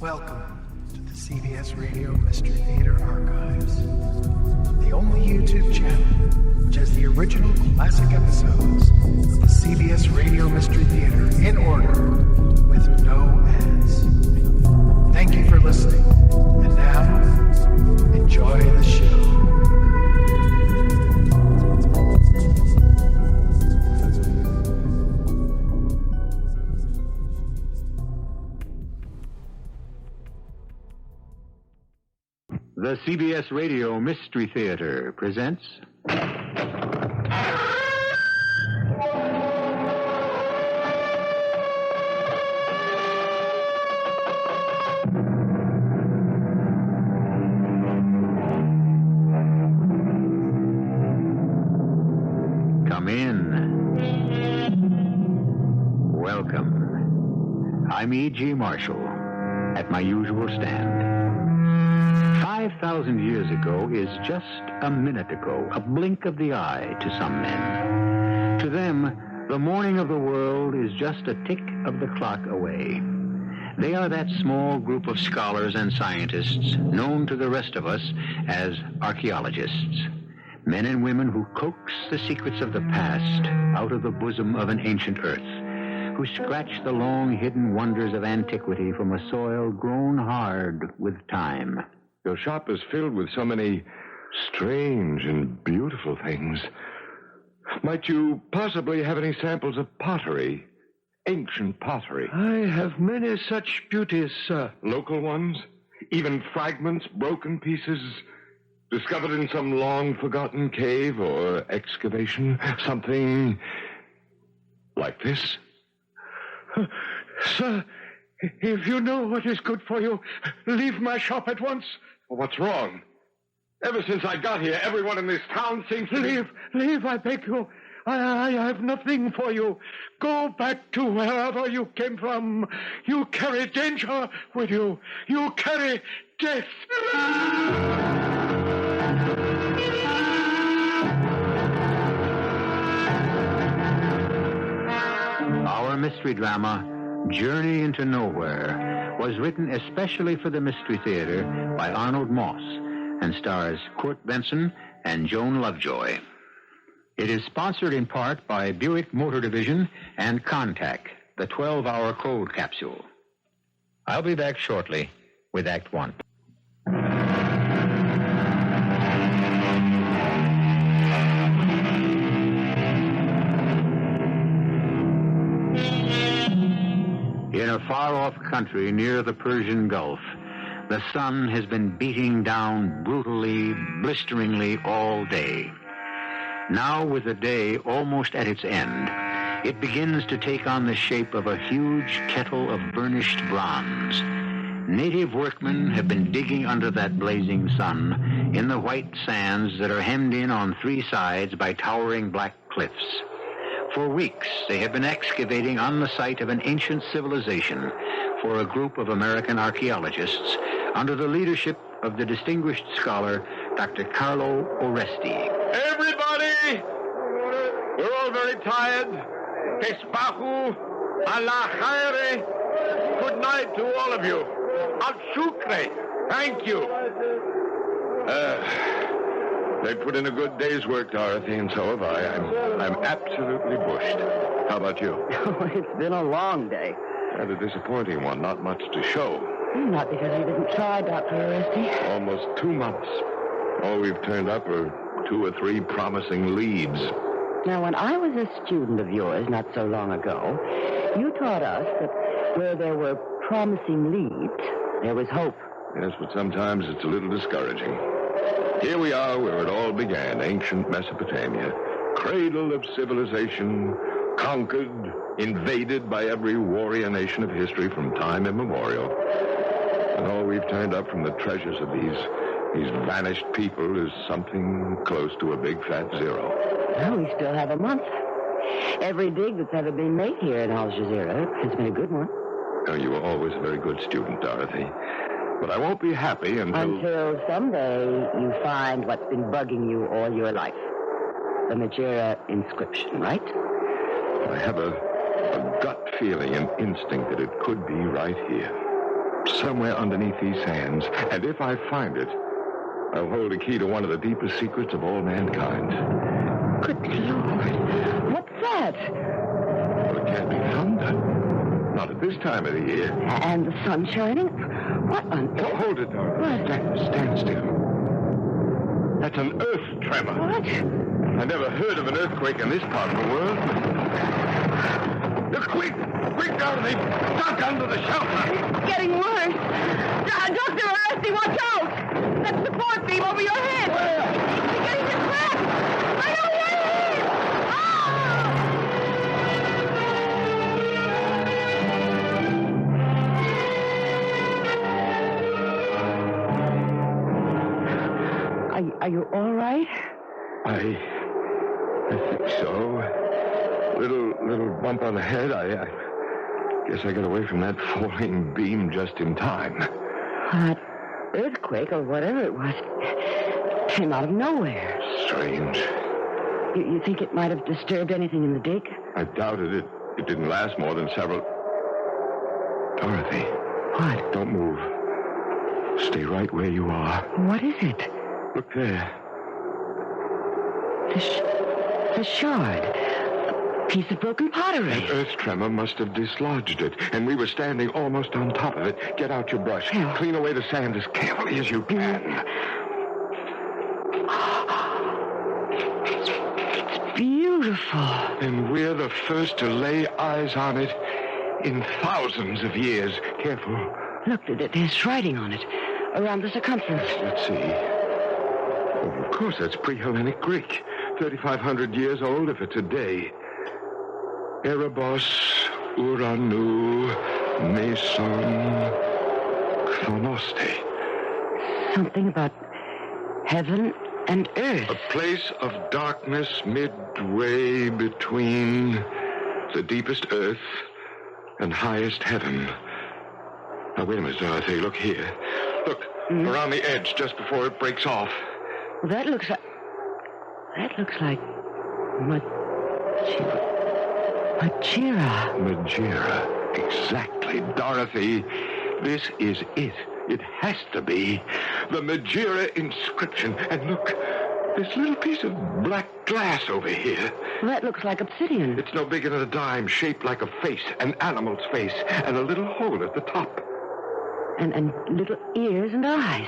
Welcome to the CBS Radio Mystery Theater Archives, the only YouTube channel which has the original classic episodes of the CBS Radio Mystery Theater in order with no ads. Thank you for listening, and now, enjoy the show. The CBS Radio Mystery Theater presents... Come in. Welcome. I'm E.G. Marshall, at my usual stand. 5,000 years ago is just a minute ago, a blink of the eye to some men. To them, the morning of the world is just a tick of the clock away. They are that small group of scholars and scientists known to the rest of us as archaeologists. Men and women who coax the secrets of the past out of the bosom of an ancient earth, who scratch the long-hidden wonders of antiquity from a soil grown hard with time. Your shop is filled with so many strange and beautiful things. Might you possibly have any samples of pottery? Ancient pottery. I have many such beauties, sir. Local ones? Even fragments, broken pieces, discovered in some long-forgotten cave or excavation? Something like this? Sir, if you know what is good for you, leave my shop at once. What's wrong? Ever since I got here, everyone in this town seems to... Leave, I beg you. I have nothing for you. Go back to wherever you came from. You carry danger with you. You carry death. Our mystery drama, Journey into Nowhere, was written especially for the Mystery Theater by Arnold Moss and stars Kurt Benson and Joan Lovejoy. It is sponsored in part by Buick Motor Division and Contact, the 12-hour cold capsule. I'll be back shortly with Act One. In a far-off country near the Persian Gulf, the sun has been beating down brutally, blisteringly all day. Now, with the day almost at its end, it begins to take on the shape of a huge kettle of burnished bronze. Native workmen have been digging under that blazing sun in the white sands that are hemmed in on three sides by towering black cliffs. For weeks, they have been excavating on the site of an ancient civilization for a group of American archaeologists under the leadership of the distinguished scholar, Dr. Carlo Oresti. Everybody! We're all very tired. Tesbahu, Allah khaire. Good night to all of you. Al shukre. Thank you. They put in a good day's work, Dorothy, and so have I. I'm absolutely bushed. How about you? Oh, it's been a long day. Rather disappointing one. Not much to show. Not because you didn't try, Dr. Oresti. Almost 2 months. All we've turned up are 2 or 3 promising leads. Now, when I was a student of yours not so long ago, you taught us that where there were promising leads, there was hope. Yes, but sometimes it's a little discouraging. Here we are where it all began, ancient Mesopotamia, cradle of civilization, conquered, invaded by every warrior nation of history from time immemorial. And all we've turned up from the treasures of these vanished people is something close to a big fat zero. Well, we still have a month. Every dig that's ever been made here in Al Jazeera has been a good one. Oh, you were always a very good student, Dorothy. But I won't be happy until someday you find what's been bugging you all your life. The Majera inscription, right? I have a gut feeling, an instinct that it could be right here. somewhere underneath these sands. And if I find it, I'll hold the key to one of the deepest secrets of all mankind. Good Lord. What's that? Well, it can't be thunder. Not at this time of the year. And the sun shining? What on Oh, earth? hold it, Dorothy. What? Stand still. That's an earth tremor. What? I never heard of an earthquake in this part of the world. Look, quick! Quick, Dorothy! Duck under the shelter! It's getting worse. Dr. Arresty, watch out! That support beam over your head! Where? You're getting trapped! Right over your head! Are you all right? I think so. Little bump on the head. I guess I got away from that falling beam just in time. That earthquake, or whatever it was, came out of nowhere. Strange. You think it might have disturbed anything in the dig? I doubted it. It didn't last more than several... Dorothy. What? Don't move. Stay right where you are. What is it? Look there. The shard. A piece of broken pottery. That earth tremor must have dislodged it, and we were standing almost on top of it. Get out your brush. Yeah. Clean away the sand as carefully as you can. It's beautiful. And we're the first to lay eyes on it in thousands of years. Careful. Look, there's writing on it, around the circumference. Let's see. Oh, of course, that's pre-Hellenic Greek. 3,500 years old if it's a day. Erebos, Uranu, Meson, Chronoste. Something about heaven and earth. A place of darkness midway between the deepest earth and highest heaven. Now, wait a minute, Dorothy. Look here. Look, around the edge, just before it breaks off. Well, that looks like Magira. Exactly, Dorothy. This is it. It has to be. The Magira inscription. And look, this little piece of black glass over here. Well, that looks like obsidian. It's no bigger than a dime, shaped like a face, an animal's face, and a little hole at the top. And little ears and eyes.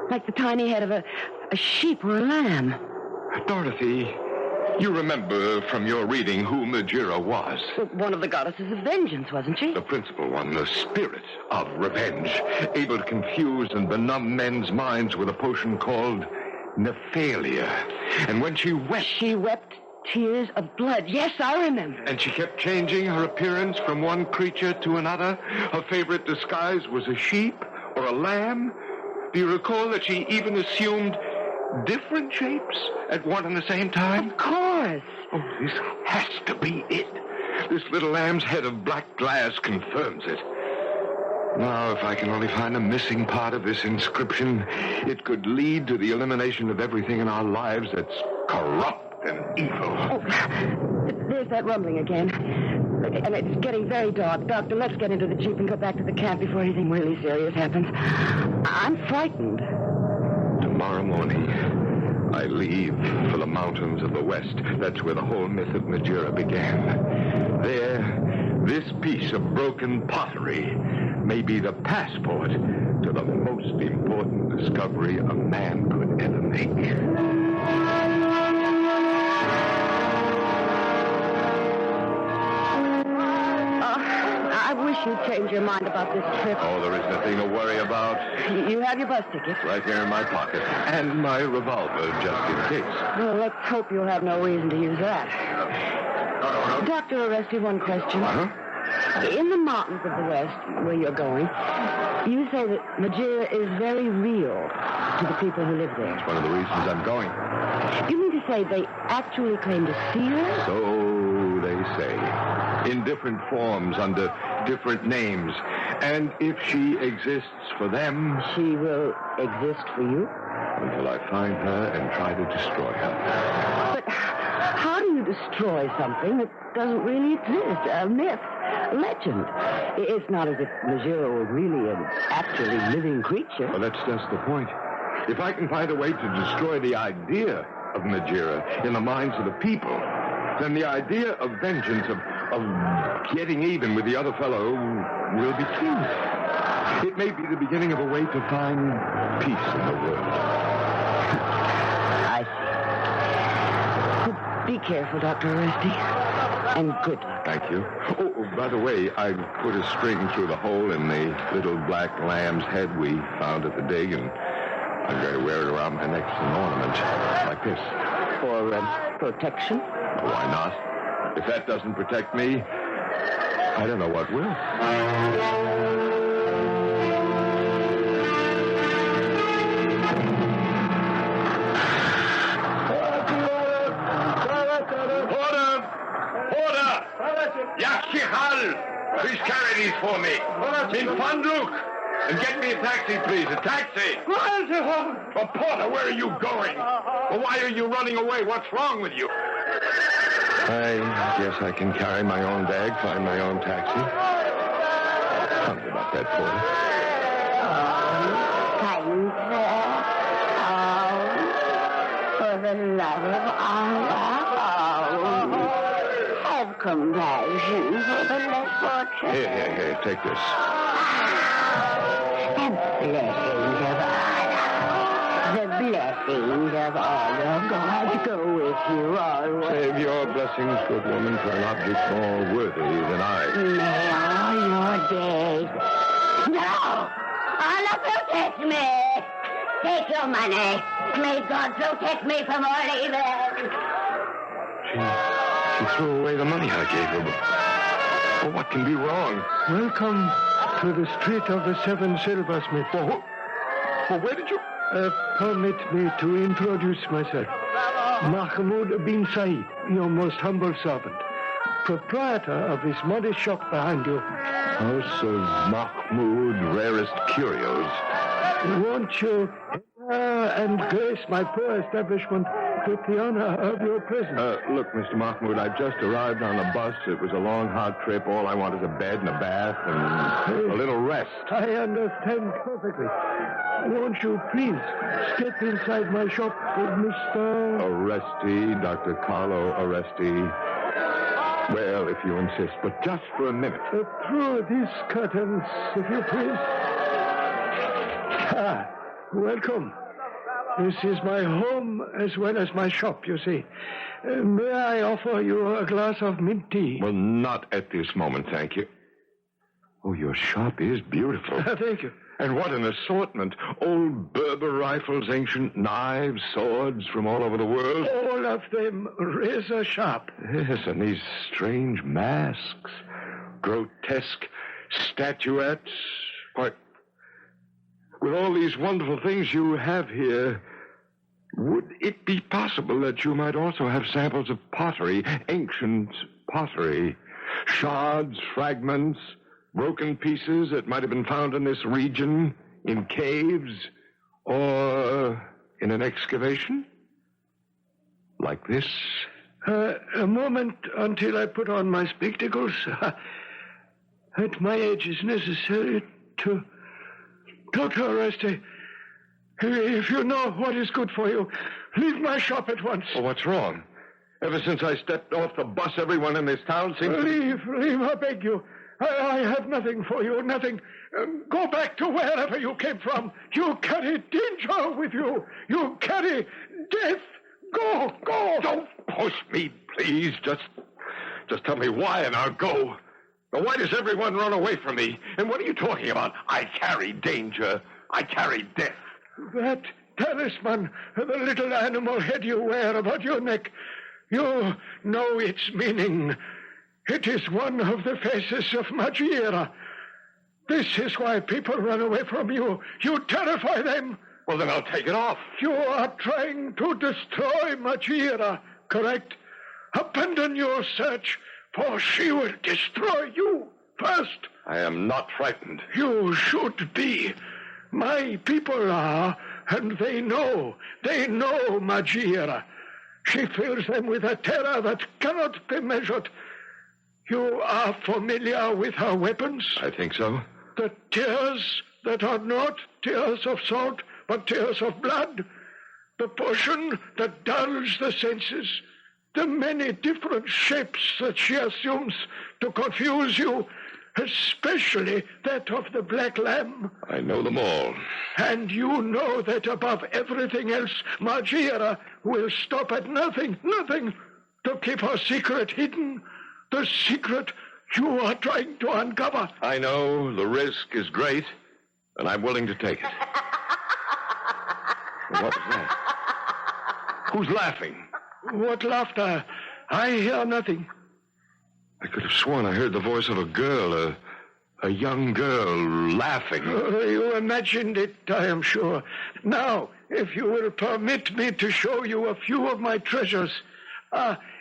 Like the tiny head of a sheep or a lamb. Dorothy, you remember from your reading who Magira was? One of the goddesses of vengeance, wasn't she? The principal one, the spirit of revenge, able to confuse and benumb men's minds with a potion called Nephalia. And when she wept... She wept tears of blood. Yes, I remember. And she kept changing her appearance from one creature to another. Her favorite disguise was a sheep or a lamb. Do you recall that she even assumed different shapes at one and the same time? Of course. Oh, this has to be it. This little lamb's head of black glass confirms it. Now, if I can only find the missing part of this inscription, it could lead to the elimination of everything in our lives that's corrupt and evil. Oh, there's that rumbling again. And it's getting very dark. Doctor, let's get into the jeep and go back to the camp before anything really serious happens. I'm frightened. Tomorrow morning, I leave for the mountains of the west. That's where the whole myth of Magira began. There, this piece of broken pottery may be the passport to the most important discovery a man could ever make. I wish you'd change your mind about this trip. Oh, there is nothing to worry about. You have your bus ticket. Right here in my pocket. And my revolver, just in case. Well, let's hope you'll have no reason to use that. Dr. Arresty, one question. Huh? In the mountains of the west, where you're going, you say that Magira is very real to the people who live there. That's one of the reasons I'm going. You mean to say they actually claim to see her? So they say. In different forms, under different names. And if she exists for them... She will exist for you? Until I find her and try to destroy her. But how do you destroy something that doesn't really exist. A myth, a legend. It's not as if Majira were really an actually living creature. Well, that's just the point. If I can find a way to destroy the idea of Majira in the minds of the people, then the idea of vengeance, of getting even with the other fellow, will be killed. It may be the beginning of a way to find peace in the world. I see. Be careful, Dr. Rusty. And good luck. Thank you. Oh, by the way, I put a string through the hole in the little black lamb's head we found at the dig, and I'm going to wear it around my neck as an ornament, like this. For protection? Why not? If that doesn't protect me, I don't know what will. Yakhihal! Please carry these for me. In Fanduk! And get me a taxi, please. A taxi! Oh, Porter, where are you going? Well, why are you running away? What's wrong with you? I guess I can carry my own bag, find my own taxi. Something about that, Porter. Kind sir. For the love of Allah. Have compassion for the less fortunate. Here, take this. The blessings of Allah. The blessings of Allah. God go with you always. Save your blessings, good woman, for an object more worthy than I. May all your days. No! Allah protect me! Take your money. May God protect me from all evil. She threw away the money I gave her. Well, what can be wrong? Welcome to the Street of the Seven Silversmiths. Well, where did you... Permit me to introduce myself. Mahmoud bin Said, your most humble servant. Proprietor of this modest shop behind you. House of Mahmoud, rarest curios. Won't you and grace my poor establishment with the honor of your presence? Look, Mr. Mahmoud, I've just arrived on a bus. It was a long, hard trip. All I want is a bed and a bath and a little rest. I understand perfectly. Won't you please step inside my shop with Mr. Oresti, Dr. Carlo Oresti. Well, if you insist, but just for a minute. Through these curtains, if you please. Welcome. This is my home as well as my shop, you see. May I offer you a glass of mint tea? Well, not at this moment, thank you. Oh, your shop is beautiful. Thank you. And what an assortment. Old Berber rifles, ancient knives, swords from all over the world. All of them razor sharp. Yes, and these strange masks, grotesque statuettes. Why, with all these wonderful things you have here, would it be possible that you might also have samples of pottery, ancient pottery, shards, fragments, broken pieces that might have been found in this region, in caves, or in an excavation? Like this? A moment until I put on my spectacles. At my age, it's necessary to... Dr. Oresti, if you know what is good for you, leave my shop at once. Oh, what's wrong? Ever since I stepped off the bus, everyone in this town seems to... Leave, I beg you. I have nothing for you, nothing. Go back to wherever you came from. You carry danger with you. You carry death. Go. Don't push me, please. Just tell me why and I'll go. Now, why does everyone run away from me? And what are you talking about? I carry danger. I carry death. That talisman, the little animal head you wear about your neck, you know its meaning. It is one of the faces of Majira. This is why people run away from you. You terrify them. Well, then I'll take it off. You are trying to destroy Majira, correct? Abandon your search, for she will destroy you first. I am not frightened. You should be. My people are, and they know. They know Majira. She fills them with a terror that cannot be measured. You are familiar with her weapons? I think so. The tears that are not tears of salt, but tears of blood. The potion that dulls the senses. The many different shapes that she assumes to confuse you, especially that of the black lamb. I know them all. And you know that above everything else, Margira will stop at nothing to keep her secret hidden. The secret you are trying to uncover. I know the risk is great, and I'm willing to take it. What was that? Who's laughing? What laughter? I hear nothing. I could have sworn I heard the voice of a girl, a young girl, laughing. You imagined it, I am sure. Now, if you will permit me to show you a few of my treasures.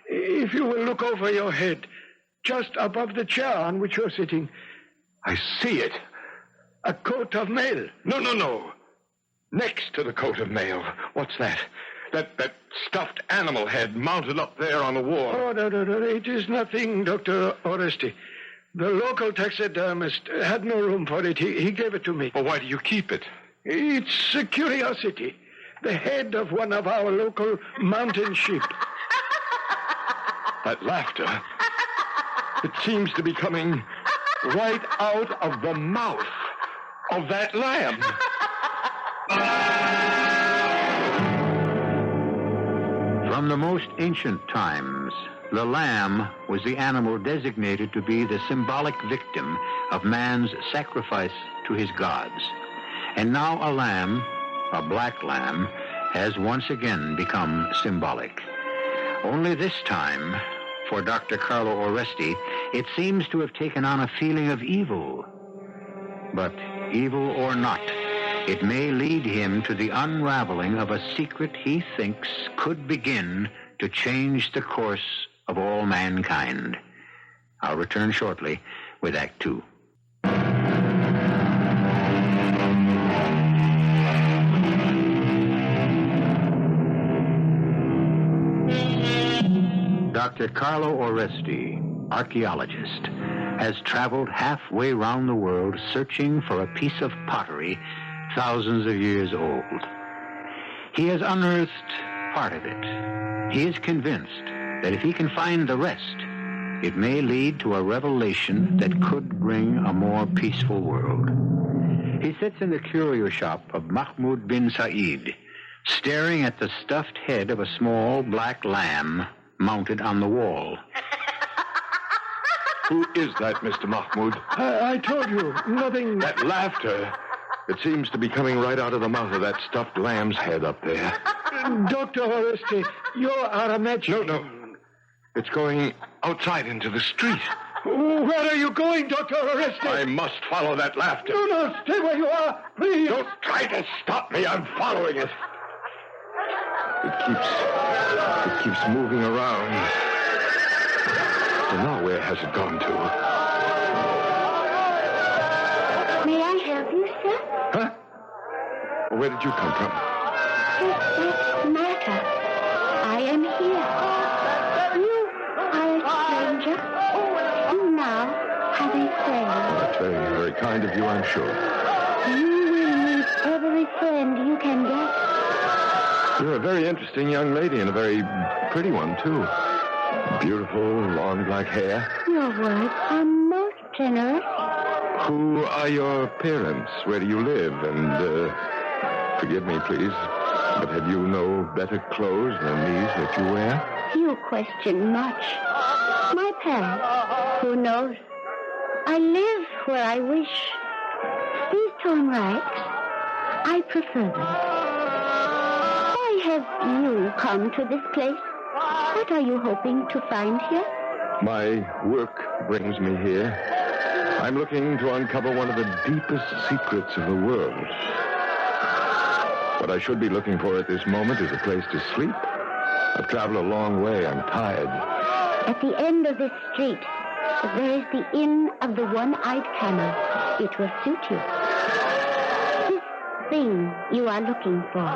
If you will look over your head, just above the chair on which you're sitting. I see it. A coat of mail. No. Next to the coat of mail. What's that? That stuffed animal head mounted up there on the wall. Oh, no. It is nothing, Dr. Oresti. The local taxidermist had no room for it. He gave it to me. Well, why do you keep it? It's a curiosity. The head of one of our local mountain sheep. That laughter, it seems to be coming right out of the mouth of that lamb. From the most ancient times, the lamb was the animal designated to be the symbolic victim of man's sacrifice to his gods. And now a lamb, a black lamb, has once again become symbolic. Only this time, for Dr. Carlo Oresti, it seems to have taken on a feeling of evil. But evil or not, it may lead him to the unraveling of a secret he thinks could begin to change the course of all mankind. I'll return shortly with Act Two. Dr. Carlo Oresti, archaeologist, has traveled halfway round the world searching for a piece of pottery thousands of years old. He has unearthed part of it. He is convinced that if he can find the rest, it may lead to a revelation that could bring a more peaceful world. He sits in the curio shop of Mahmoud bin Said, staring at the stuffed head of a small black lamb mounted on the wall. Who is that, Mr. Mahmoud? I told you, nothing. That laughter, it seems to be coming right out of the mouth of that stuffed lamb's head up there. Dr. Oresti, you are imagining. No. It's going outside into the street. Where are you going, Dr. Oresti? I must follow that laughter. No, stay where you are, please. Don't try to stop me. I'm following it. It keeps moving around. Well, now where has it gone to? May I help you, sir? Huh? Where did you come from? Does that matter? I am here. You are a stranger, and now have a friend. That's very, very kind of you, I'm sure. You will meet every friend you can get. You're a very interesting young lady, and a very pretty one, too. Beautiful, long black hair. Your words are most generous. Who are your parents? Where do you live? And, forgive me, please, but have you no better clothes than these that you wear? You question much. My parents, who knows? I live where I wish. These torn rags, I prefer them. Why have you come to this place? What are you hoping to find here? My work brings me here. I'm looking to uncover one of the deepest secrets of the world. What I should be looking for at this moment is a place to sleep. I've traveled a long way. I'm tired. At the end of this street, there is the Inn of the One-Eyed Camel. It will suit you. This thing you are looking for,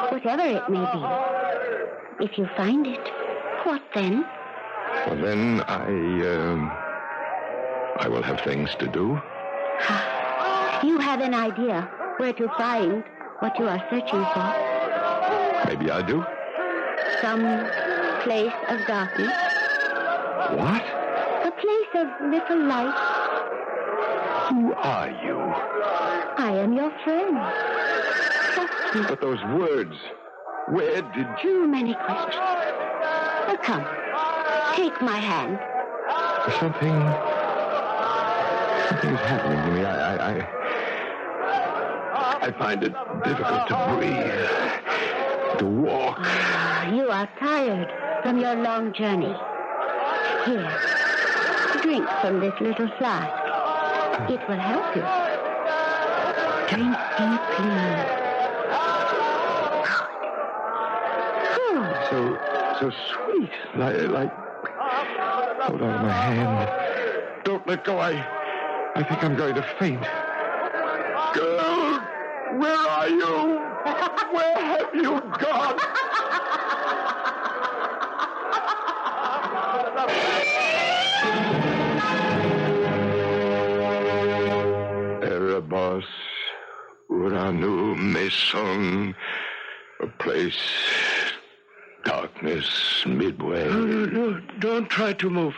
whatever it may be, If you find it, what then? Well, then I will have things to do. You have an idea where to find what you are searching for? Maybe I do. Some place of darkness. What? A place of little light. Who are you? I am your friend. Trust me. But those words, where did you... Too many questions. Oh, come. Take my hand. Something's happening to me. I find it difficult to breathe, to walk. You are tired from your long journey. Here, drink from this little flask. It will help you. Drink deeply. So sweet. Like... Hold on to my hand. Don't let go. I think I'm going to faint. Girl, where are you? Where have you gone? Erebos, Uranu, Mason, a place, darkness, midway. No, don't try to move.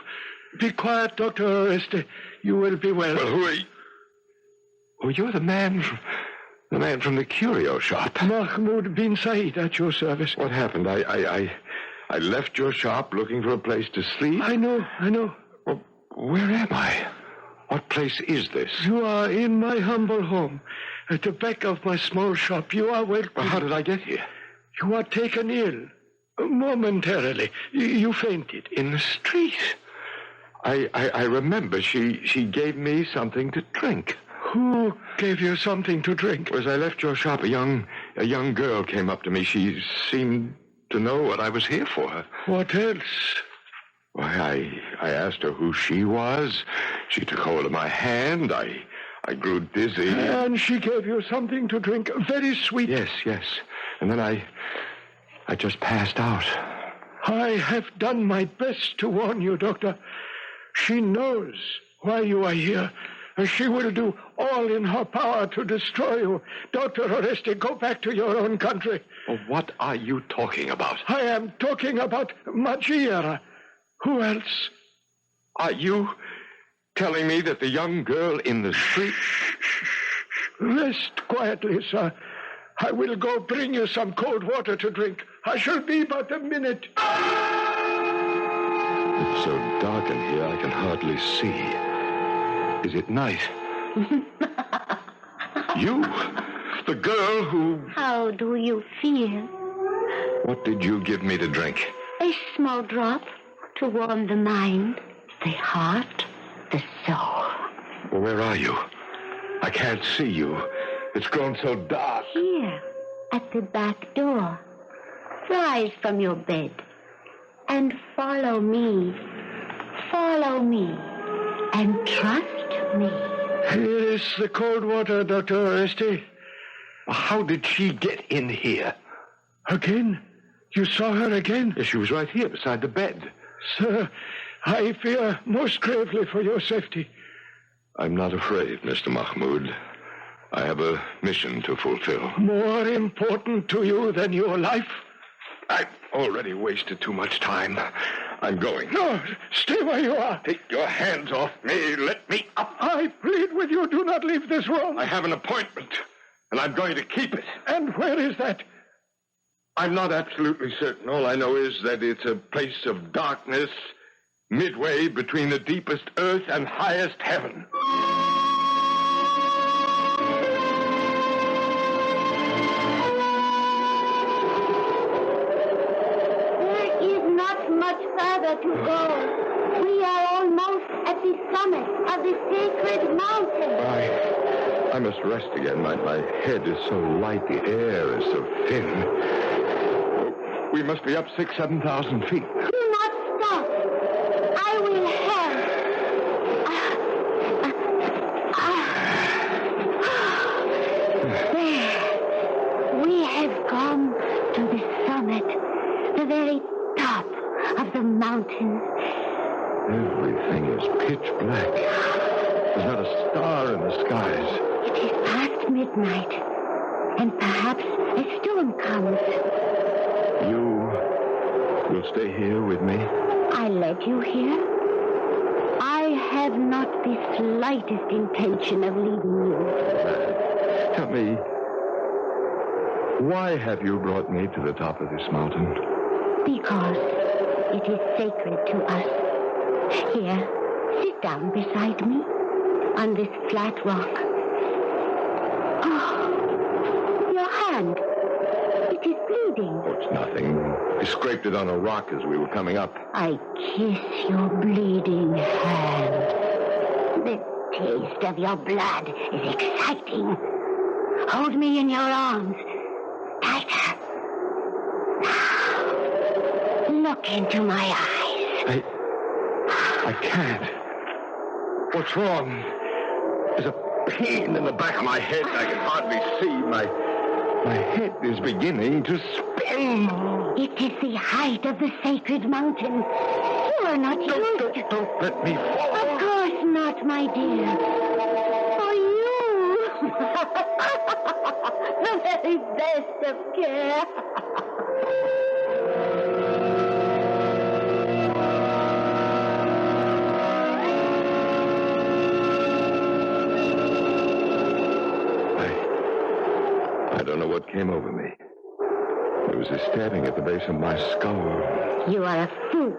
Be quiet, Dr. Oreste. You will be well. Well, who are you? Oh, you're the man from the curio shop. Mahmoud bin Said at your service. What happened? I left your shop looking for a place to sleep. I know. Well, where am I? What place is this? You are in my humble home. At the back of my small shop. You are welcome. Well, how did I get here? You are taken ill. Momentarily. You fainted. In the street. I remember she gave me something to drink. Who gave you something to drink? As I left your shop, a young girl came up to me. She seemed to know what I was here for. What else? Why, I asked her who she was. She took hold of my hand. I grew dizzy. And she gave you something to drink, very sweet. Yes. And then I just passed out. I have done my best to warn you, Doctor. She knows why you are here. She will do all in her power to destroy you. Dr. Oreste, go back to your own country. Well, what are you talking about? I am talking about Magira. Who else? Are you telling me that the young girl in the street... Rest quietly, sir. I will go bring you some cold water to drink. I shall be but a minute. It's so dark in here I can hardly see. Is it night? You? The girl who... How do you feel? What did you give me to drink? A small drop to warm the mind, the heart, the soul. Well, where are you? I can't see you. It's grown so dark. Here, at the back door. Rise from your bed and follow me. Follow me and trust me. Here is the cold water, Dr. Oreste. How did she get in here? Again? You saw her again? Yes, she was right here beside the bed. Sir, I fear most gravely for your safety. I'm not afraid, Mr. Mahmoud. I have a mission to fulfill. More important to you than your life? I've already wasted too much time. I'm going. No, stay where you are. Take your hands off me. Let me up. I plead with you, do not leave this room. I have an appointment, and I'm going to keep it. And where is that? I'm not absolutely certain. All I know is that it's a place of darkness, midway between the deepest earth and highest heaven. Further to go. We are almost at the summit of the sacred mountain. I must rest again. My head is so light. The air is so thin. We must be up 7,000 feet. Do not stop. I will help. There. We have come to the summit. The very There's not a star in the skies. It is past midnight, and perhaps a storm comes. You'll stay here with me? I led you here. I have not the slightest intention of leaving you. Tell me, why have you brought me to the top of this mountain? Because it is sacred to us. Here, sit down beside me on this flat rock. Oh, your hand. It is bleeding. Oh, it's nothing. I scraped it on a rock as we were coming up. I kiss your bleeding hand. The taste of your blood is exciting. Hold me in your arms. Tighter. Now, look into my eyes. I can't. What's wrong? There's a pain in the back of my head. I can hardly see. My head is beginning to spin. It is the height of the sacred mountain. You are not used. Don't let me fall. Of course not, my dear. For you. The very best of care. I don't know what came over me. There was a stabbing at the base of my skull. You are a fool.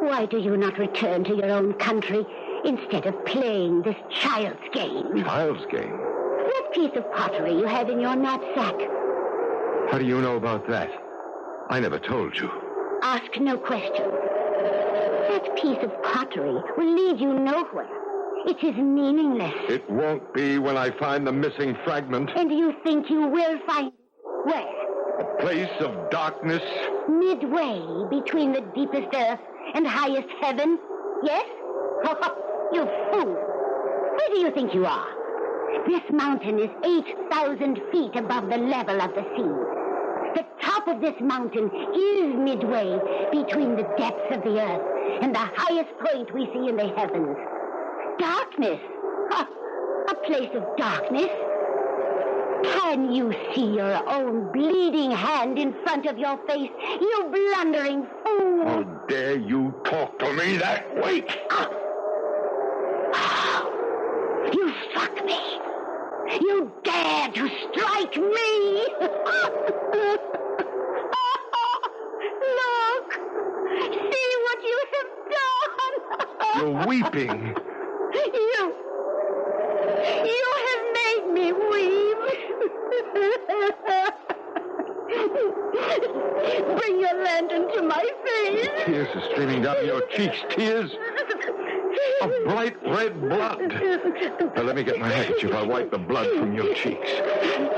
Why do you not return to your own country instead of playing this child's game? Child's game? That piece of pottery you have in your knapsack. How do you know about that? I never told you. Ask no question. That piece of pottery will lead you nowhere. It is meaningless. It won't be when I find the missing fragment. And you think you will find it? Where? A place of darkness. Midway between the deepest earth and highest heaven? Yes? You fool. Where do you think you are? This mountain is 8,000 feet above the level of the sea. The top of this mountain is midway between the depths of the earth and the highest point we see in the heavens. Darkness. A place of darkness. Can you see your own bleeding hand in front of your face, you blundering fool? How dare you talk to me that way? You struck me. You dare to strike me. Look. See what you have done. You're weeping. You have made me weep. Bring your lantern to my face. Tears are streaming down your cheeks. Tears of bright red blood. Now, let me get my handkerchief. I'll wipe the blood from your cheeks. And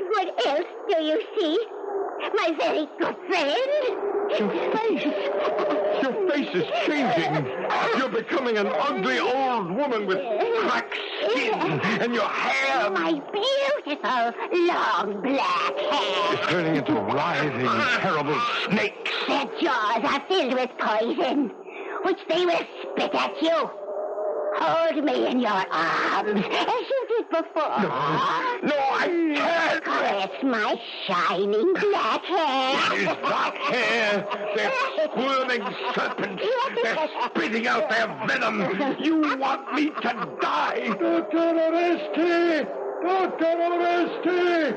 what else do you see? My very good friend. Your face. Your face is changing. You're becoming an ugly old woman with cracked skin. And your hair... My beautiful, long black hair. is turning into writhing, terrible snakes. Their jaws are filled with poison, which they will spit at you. Hold me in your arms, as you did before. No, I can't. Caress my shining black hair. It is not hair. They're squirming serpents. They're spitting out their venom. You want me to die. Dr. Oreste! Dr. Oreste!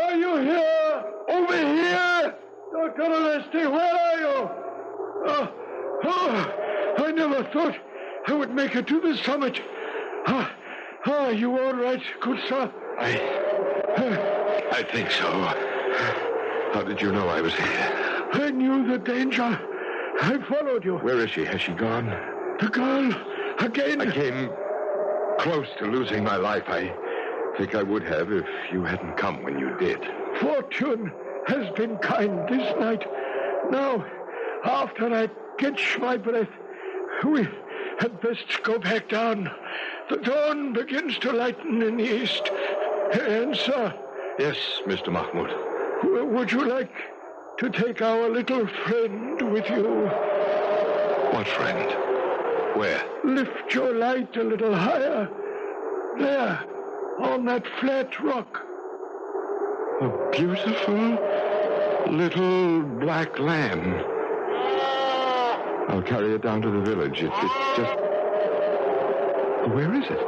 Are you here? Over here? Dr. Oreste, where are you? I never thought I would make it to the summit. Are you all right, good sir? I think so. How did you know I was here? I knew the danger. I followed you. Where is she? Has she gone? The girl, again. I came close to losing my life. I think I would have if you hadn't come when you did. Fortune has been kind this night. Now, after I catch my breath, we had best go back down. The dawn begins to lighten in the east. And, sir... Yes, Mr. Mahmoud. Would you like to take our little friend with you? What friend? Where? Lift your light a little higher. There, on that flat rock. A beautiful little black lamb. I'll carry it down to the village. It's just... Where is it?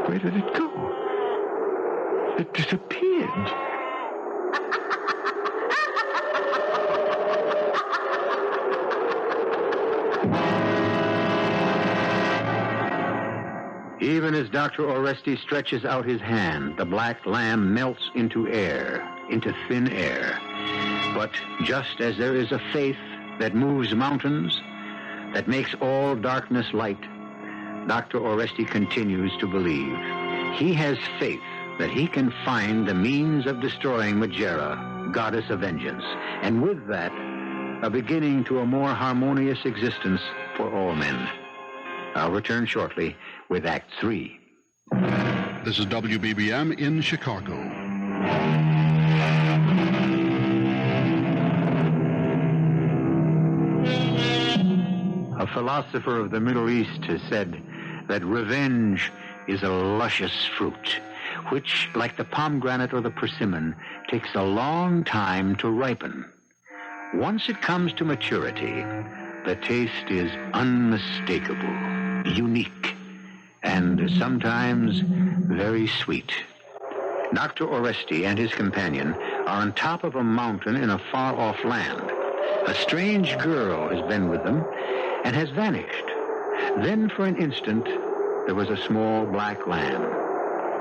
Where did it go? It disappeared. Even as Dr. Oresti stretches out his hand, the black lamb melts into air, into thin air. But just as there is a faith that moves mountains, that makes all darkness light, Dr. Oresti continues to believe. He has faith that he can find the means of destroying Majera, goddess of vengeance, and with that, a beginning to a more harmonious existence for all men. I'll return shortly with Act 3. This is WBBM in Chicago. A philosopher of the Middle East has said that revenge is a luscious fruit, which, like the pomegranate or the persimmon, takes a long time to ripen. Once it comes to maturity, the taste is unmistakable, unique, and sometimes very sweet. Dr. Oresti and his companion are on top of a mountain in a far-off land. A strange girl has been with them and has vanished. Then, for an instant, there was a small black lamb.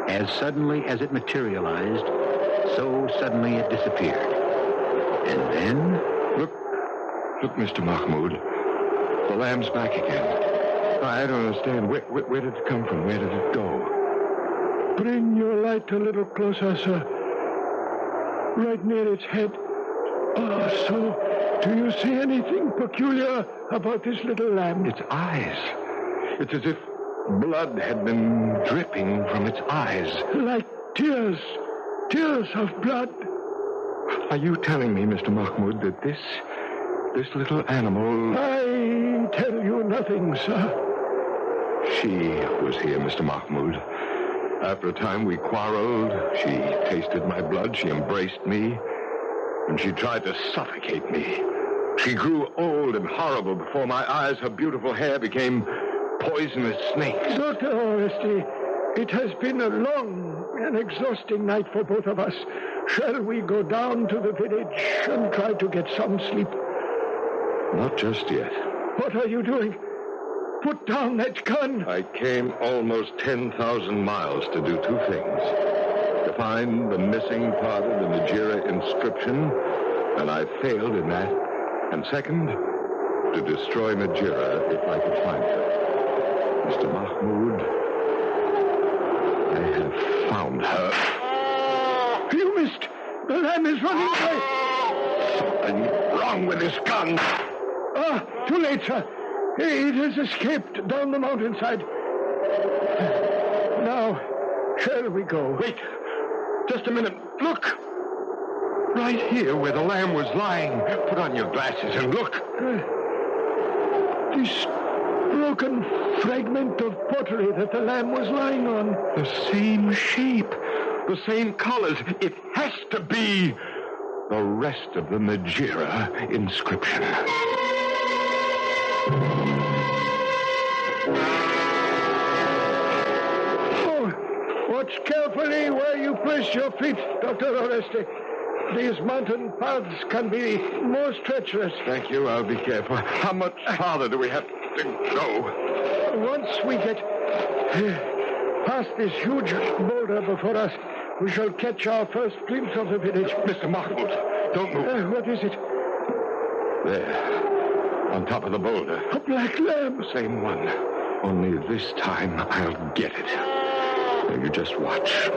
As suddenly as it materialized, so suddenly it disappeared. And then... Look, Mr. Mahmoud. The lamb's back again. I don't understand. Where did it come from? Where did it go? Bring your light a little closer, sir. Right near its head. So, do you see anything peculiar about this little lamb? Its eyes. It's as if blood had been dripping from its eyes. Like tears. Tears of blood. Are you telling me, Mr. Mahmoud, that this little animal... I tell you nothing, sir. She was here, Mr. Mahmoud. After a time, we quarreled. She tasted my blood. She embraced me. And she tried to suffocate me. She grew old and horrible before my eyes. Her beautiful hair became poisonous snakes. Dr. Oresti, it has been a long and exhausting night for both of us. Shall we go down to the village and try to get some sleep? Not just yet. What are you doing? Put down that gun. I came almost 10,000 miles to do two things. To find the missing part of the Majera inscription, and I failed in that. And second, to destroy Majera if I could find her. Mr. Mahmoud, I have found her. You missed. The lamb is running away. Something wrong with this gun. Too late, sir. It has escaped down the mountainside. Now, shall we go? Wait. Just a minute. Look. Right here where the lamb was lying. Put on your glasses and look. This broken fragment of pottery that the lamb was lying on. The same shape. The same colors. It has to be the rest of the Majera inscription. Oh, watch carefully where you place your feet, Dr. Oresti. These mountain paths can be most treacherous. Thank you. I'll be careful. How much farther do we have to go? Once we get past this huge boulder before us, we shall catch our first glimpse of the village. Mr. Mahmoud, don't move. What is it? There, on top of the boulder. A black lamb. The same one. Only this time I'll get it. Now you just watch.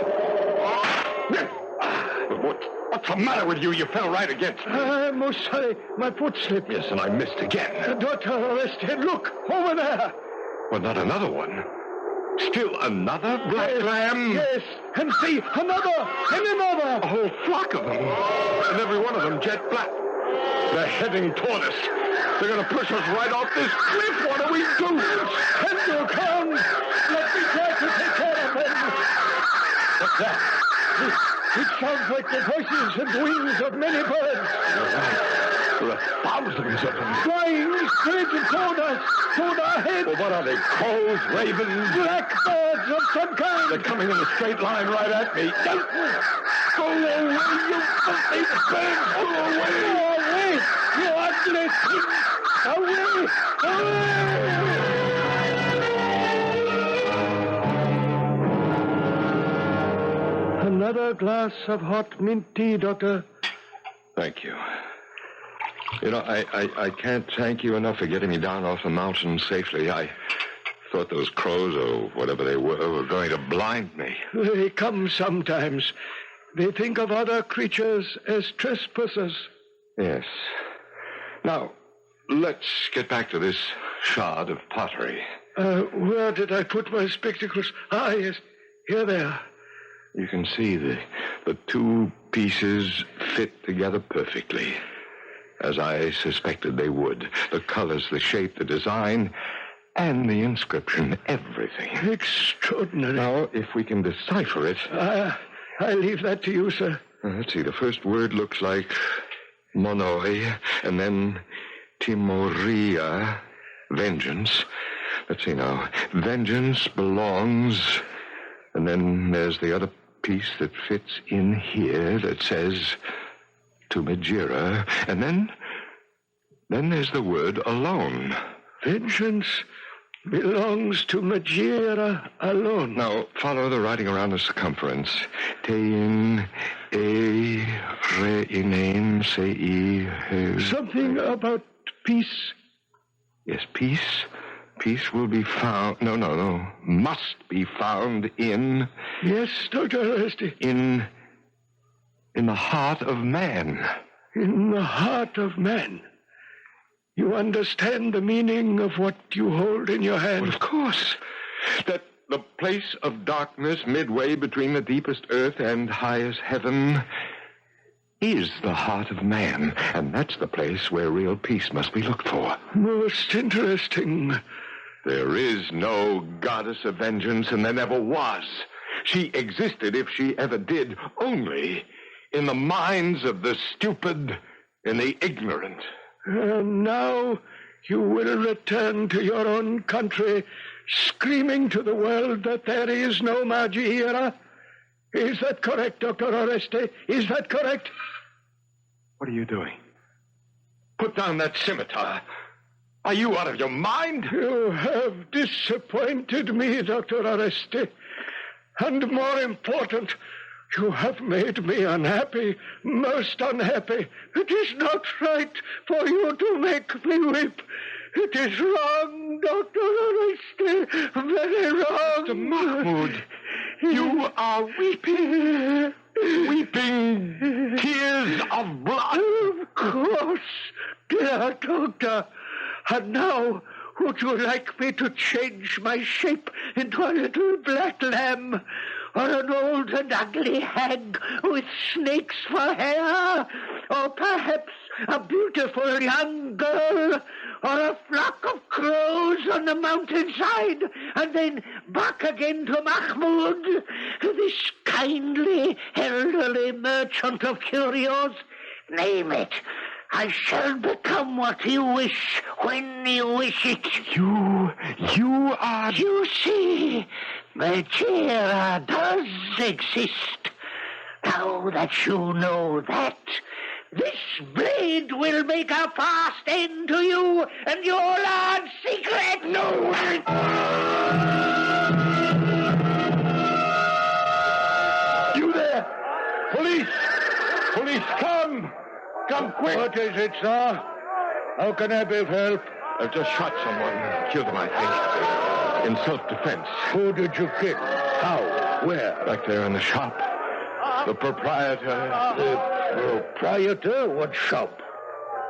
What's the matter with you? You fell right against me. I'm most sorry. My foot slipped. Yes, and I missed again. Dr. Oresti, look, over there. Well, not another one. Still another black lamb? Yes, and see, another, and another. A whole flock of them. And every one of them jet black. They're heading toward us. They're going to push us right off this cliff. What do we do? Stand your ground. Let me try to take care of them. What's that? It sounds like the voices and wings of many birds. You're right. There are thousands of them. Flying straight toward us, toward our heads. Well, what are they? Crows, ravens? Blackbirds of some kind. They're coming in a straight line right at me. Don't go away, you filthy birds! Go away! Go away, you ugly thing! Away! Away! Another glass of hot mint tea, Doctor. Thank you. You know, I can't thank you enough for getting me down off the mountain safely. I thought those crows, or whatever they were going to blind me. They come sometimes. They think of other creatures as trespassers. Yes. Now, let's get back to this shard of pottery. Where did I put my spectacles? Ah, yes. Here they are. You can see the two pieces fit together perfectly, as I suspected they would. The colors, the shape, the design, and the inscription, everything. Extraordinary. Now, if we can decipher it... I leave that to you, sir. Let's see, the first word looks like monoi, and then timoria, vengeance. Let's see now. Vengeance belongs... And then there's the other piece that fits in here that says to Majira. And then there's the word alone. Vengeance belongs to Majira alone. Now, follow the writing around the circumference. Tein, e, re, inain, se, e, he. Something about peace. Yes, peace. Peace will be found... No. Must be found in... Yes, Dr. Arresti. In the heart of man. In the heart of man. You understand the meaning of what you hold in your hand? Well, of course. That the place of darkness midway between the deepest earth and highest heaven is the heart of man. And that's the place where real peace must be looked for. Most interesting. There is no goddess of vengeance, and there never was. She existed, if she ever did, only in the minds of the stupid and the ignorant. And now you will return to your own country, screaming to the world that there is no Majira. Is that correct, Dr. Oreste? Is that correct? What are you doing? Put down that scimitar. Are you out of your mind? You have disappointed me, Dr. Oreste. And more important, you have made me unhappy, most unhappy. It is not right for you to make me weep. It is wrong, Dr. Oreste, very wrong. Mr. Mahmoud, you are weeping. Weeping tears of blood. Of course, dear doctor. And now, would you like me to change my shape into a little black lamb? Or an old and ugly hag with snakes for hair? Or perhaps a beautiful young girl? Or a flock of crows on the mountainside? And then back again to Mahmoud, this kindly, elderly merchant of curios? Name it. I shall become what you wish, when you wish it. You are... You see, Majira does exist. Now that you know that, this blade will make a fast end to you and your large secret. No! You there! Police! Police, come! Come quick! What is it, sir? How can I be of help? I've just shot someone. Killed him, I think. In self-defense. Who did you kill? How? Where? Back there in the shop. The proprietor. The proprietor? What shop?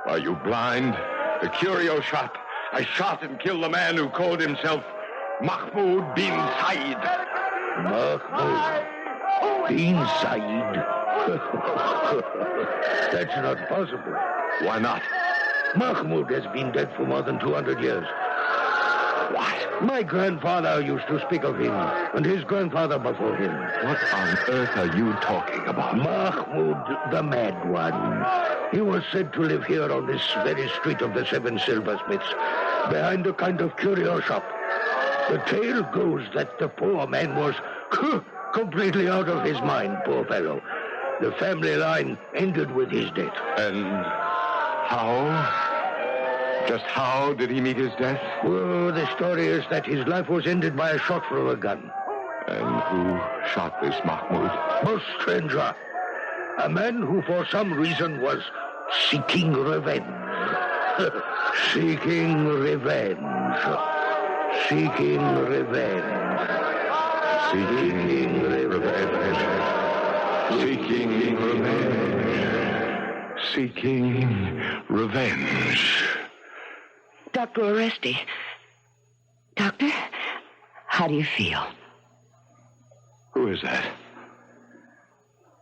Are you blind? The curio shop. I shot and killed the man who called himself Mahmoud bin Said. Mahmoud bin Said? That's not possible. Why not? Mahmoud has been dead for more than 200 years. What? My grandfather used to speak of him, and his grandfather before him. What on earth are you talking about? Mahmoud, the mad one. He was said to live here on this very street of the Seven Silversmiths, behind a kind of curio shop. The tale goes that the poor man was completely out of his mind, poor fellow. The family line ended with his death. And how? Just how did he meet his death? Well, the story is that his life was ended by a shot from a gun. And who shot this Mahmoud? A stranger. A man who for some reason was seeking revenge. Seeking revenge. Seeking revenge. Seeking revenge. Seeking revenge. Seeking revenge. Dr. Oresti. Doctor, how do you feel? Who is that?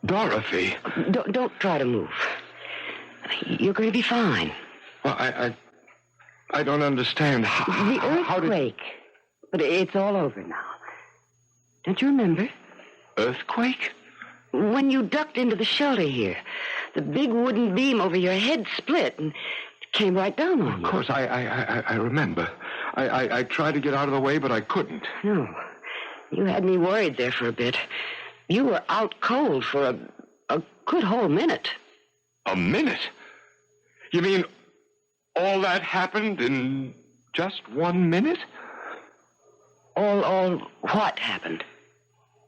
Dorothy. Don't try to move. You're going to be fine. Well, I don't understand. The earthquake. But it's all over now. Don't you remember? Earthquake? When you ducked into the shelter here, the big wooden beam over your head split and came right down on you. Of course, I remember. I tried to get out of the way, but I couldn't. No. You had me worried there for a bit. You were out cold for a good whole minute. A minute? You mean all that happened in just 1 minute? All what happened?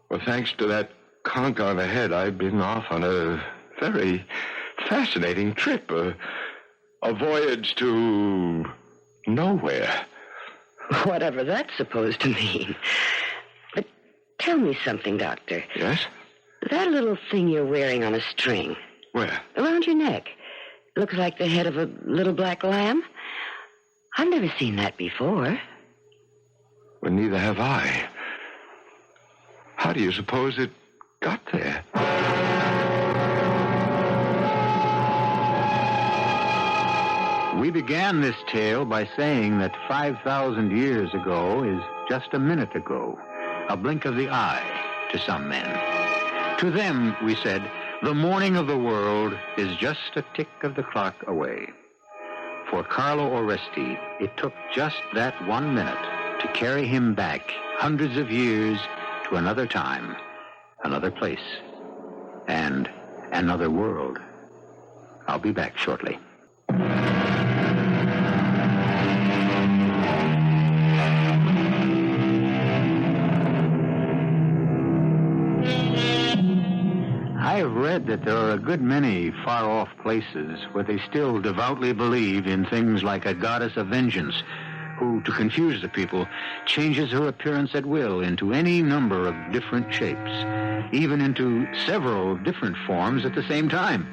Well, thanks to that conk on the head, I've been off on a very fascinating trip. A voyage to nowhere. Whatever that's supposed to mean. But tell me something, Doctor. Yes? That little thing you're wearing on a string. Where? Around your neck. Looks like the head of a little black lamb. I've never seen that before. Well, neither have I. How do you suppose it got there? We began this tale by saying that 5,000 years ago is just a minute ago, a blink of the eye to some men. To them, we said, the morning of the world is just a tick of the clock away. For Carlo Oresti, it took just that 1 minute to carry him back hundreds of years to another time, another place, and another world. I'll be back shortly. I have read that there are a good many far-off places where they still devoutly believe in things like a goddess of vengeance, who, to confuse the people, changes her appearance at will into any number of different shapes, even into several different forms at the same time.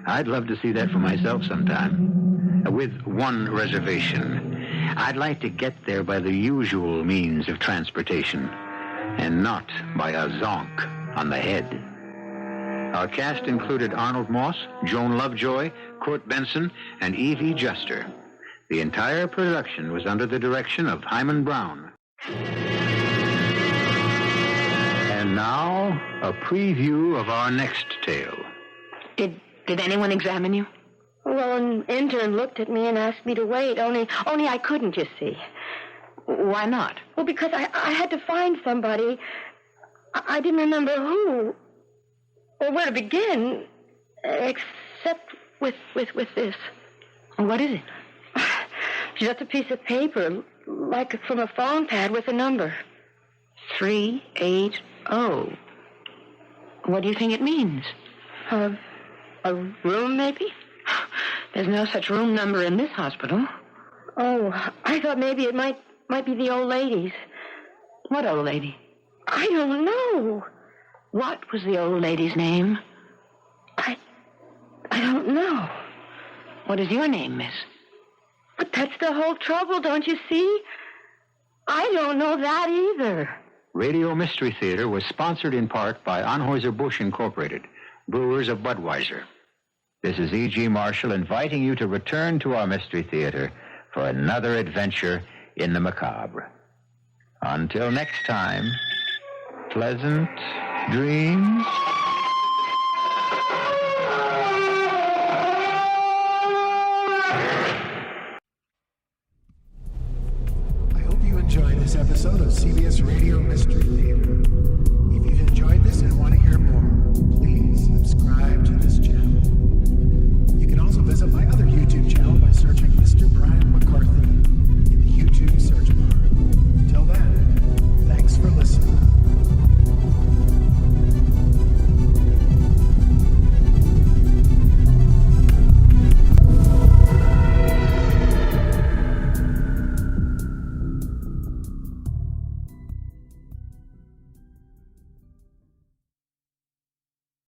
I'd love to see that for myself sometime, with one reservation. I'd like to get there by the usual means of transportation, and not by a zonk on the head. Our cast included Arnold Moss, Joan Lovejoy, Kurt Benson, and Evie Juster. The entire production was under the direction of Hyman Brown. And now, a preview of our next tale. Did anyone examine you? Well, an intern looked at me and asked me to wait, only I couldn't, you see. Why not? Well, because I had to find somebody. I didn't remember who. Or where to begin, except with this. What is it? Just a piece of paper, like from a phone pad with a number. 380. What do you think it means? A room, maybe? There's no such room number in this hospital. Oh, I thought maybe it might be the old lady's. What old lady? I don't know. What was the old lady's name? I don't know. What is your name, miss? But that's the whole trouble, don't you see? I don't know that either. Radio Mystery Theater was sponsored in part by Anheuser-Busch Incorporated, brewers of Budweiser. This is E.G. Marshall inviting you to return to our Mystery Theater for another adventure in the macabre. Until next time, pleasant dreams. I hope you enjoyed this episode of CBS Radio Mystery Theater. If you've enjoyed this and want to hear more, please subscribe to this channel. You can also visit my other YouTube channel by searching